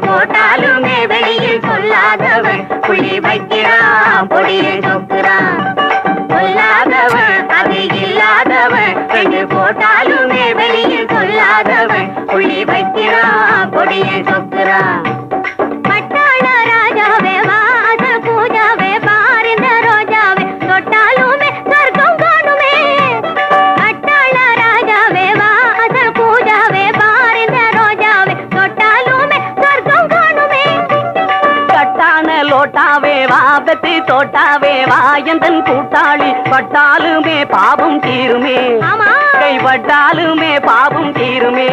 போட்டாலுமே வெளியில் சொல்லாதவன் புள்ளி வைக்கிறான் பொடியை சொக்குறான். சொல்லாதவன் அது இல்லாதவன் ரெண்டு போட்டாலுமே வெளியில் சொல்லாதவன் புள்ளி வைக்கிறான் பொடியை சொக்குறான். பட்டாள ராஜாவே வாசல் பூஜாவே பாரிந்த ரோஜாவே தொட்டாலுமே சொர்க்கம் காணுமே. பட்டாள ராஜாவே வாசல் பூஜாவே பாரிந்த ரோஜாவே தொட்டாலுமே சொர்க்கம் காணுமே. கட்டான லோட்டாவே வா வெத்தி தோட்டாவே வா எந்தன் கூட்டாளி பட்டாலுமே பாவம் தீருமே. கைப்பட்டாலுமே பாவம் தீருமே.